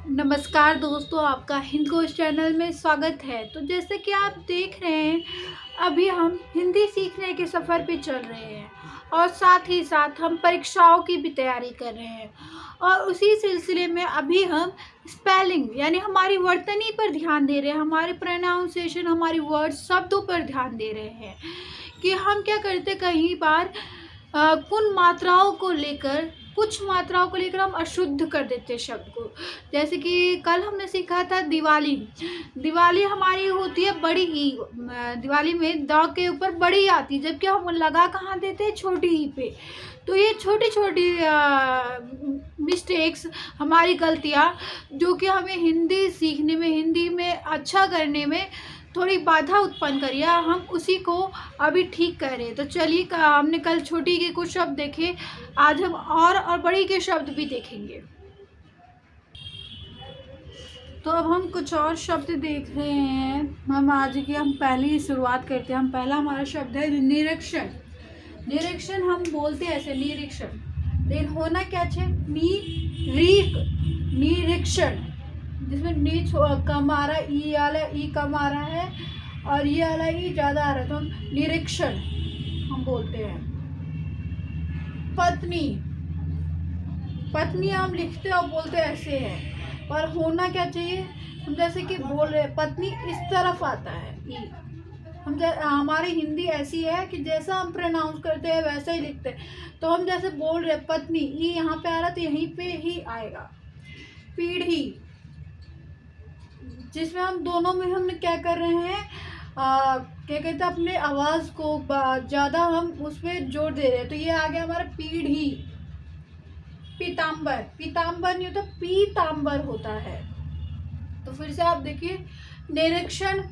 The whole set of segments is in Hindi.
नमस्कार दोस्तों, आपका हिंद कोश चैनल में स्वागत है। तो जैसे कि आप देख रहे हैं, अभी हम हिंदी सीखने के सफ़र पे चल रहे हैं और साथ ही साथ हम परीक्षाओं की भी तैयारी कर रहे हैं। और उसी सिलसिले में अभी हम स्पेलिंग यानी हमारी वर्तनी पर ध्यान दे रहे हैं, हमारे प्रोनाउंसिएशन, हमारी वर्ड शब्दों पर ध्यान दे रहे हैं कि हम क्या करते कई बार कुछ मात्राओं को लेकर हम अशुद्ध कर देते हैं शब्द को। जैसे कि कल हमने सीखा था दिवाली। दिवाली हमारी होती है बड़ी ई, दिवाली में द के ऊपर बड़ी आती है, जबकि हम लगा कहाँ देते हैं, छोटी ई पे। तो ये छोटी छोटी मिस्टेक्स, हमारी गलतियाँ, जो कि हमें हिंदी सीखने में, हिंदी में अच्छा करने में थोड़ी बाधा उत्पन्न करी है, हम उसी को अभी ठीक कर रहे हैं। तो चलिए, हमने कल छोटी के कुछ शब्द देखे, आज हम और बड़ी के शब्द भी देखेंगे। तो अब हम कुछ और शब्द देख रहे हैं। हम पहले ही शुरुआत करते हैं। पहला हमारा शब्द है निरीक्षण। निरीक्षण हम बोलते हैं ऐसे, निरीक्षण, लेकिन होना क्या चाहिए, निरीक्षण, जिसमें नी कम आ रहा है, ई वाला ई कम आ रहा है और ये वाला ई ज़्यादा आ रहा है, तो हम निरीक्षण हम बोलते हैं। पत्नी, पत्नी हम लिखते और बोलते ऐसे हैं, पर होना क्या चाहिए, हम जैसे कि बोल रहे हैं पत्नी, इस तरफ आता है ई। हमारी हिंदी ऐसी है कि जैसा हम प्रोनाउंस करते हैं वैसा ही लिखते हैं। तो हम जैसे बोल रहे हैं पत्नी, ई यहाँ पे आ रहा है तो यहीं पे ही आएगा। पीढ़ी, जिसमें हम दोनों में हम क्या कर रहे हैं, क्या कहते हैं, अपने आवाज़ को ज़्यादा हम उस पर जोर दे रहे हैं। तो ये आ गया हमारा पीढ़ी। पीताम्बर, पीताम्बर नहीं होता, पीताम्बर होता है। तो फिर से आप देखिए, निरीक्षण,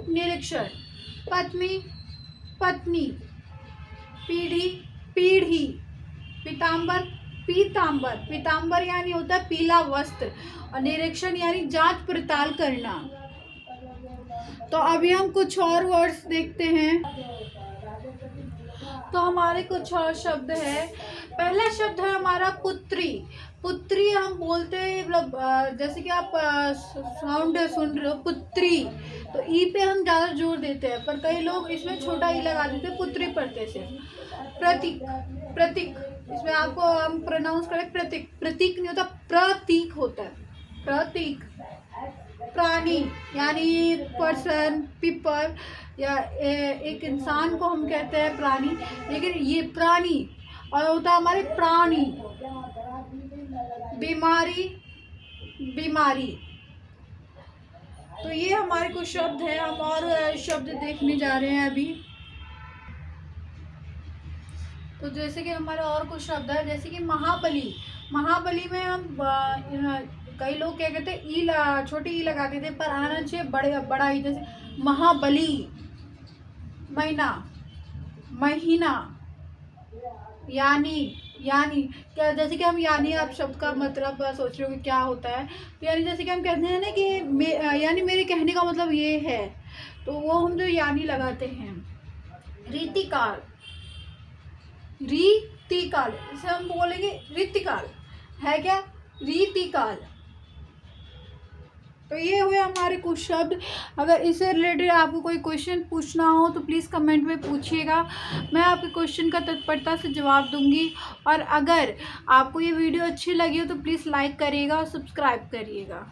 निरीक्षण, पत्नी, पत्नी, पीढ़ी, पीढ़ी, पीताम्बर, पीताम्बर। पीताम्बर यानी होता है पीला वस्त्र, और निरीक्षण यानी जांच पड़ताल करना। तो अभी हम कुछ और वर्ड्स देखते हैं। तो हमारे कुछ और शब्द है। पहला शब्द है हमारा पुत्री। पुत्री हम बोलते हैं, मतलब जैसे कि आप साउंड सुन रहे हो, पुत्री, तो ई पे हम ज़्यादा जोर देते हैं, पर कई लोग इसमें छोटा ई लगा देते हैं, पुत्री पढ़ते से। प्रतीक, प्रतीक, इसमें आपको हम प्रोनाउंस करें प्रतीक, प्रतीक नहीं होता, प्रतीक होता है, प्रतीक। प्राणी यानी पर्सन, पीपल, या एक इंसान को हम कहते हैं प्राणी, लेकिन ये प्राणी और होता है हमारे प्राणी। बीमारी, बीमारी। तो ये हमारे कुछ शब्द हैं। हम और शब्द देखने जा रहे हैं अभी। तो जैसे कि हमारे और कुछ शब्द है, जैसे कि महाबली। महाबली में हम कई लोग क्या कहते हैं, ई छोटी ई लगाते थे, पर आना चाहिए बड़ा ई, जैसे महाबली। महीना, महीना, यानी, यानी क्या, जैसे कि हम यानी, आप शब्द का मतलब सोच रहे हो कि क्या होता है, तो यानी जैसे कि हम कहते हैं ना कि यानी मेरे कहने का मतलब ये है, तो वो हम जो यानी लगाते हैं। रीतिकाल, रीतिकाल, इसे हम बोलेंगे रीतिकाल, है क्या, रीतिकाल। तो ये हुए हमारे कुछ शब्द। अगर इससे रिलेटेड आपको कोई क्वेश्चन पूछना हो तो प्लीज़ कमेंट में पूछिएगा, मैं आपके क्वेश्चन का तत्परता से जवाब दूंगी। और अगर आपको ये वीडियो अच्छी लगी हो तो प्लीज़ लाइक करिएगा और सब्सक्राइब करिएगा।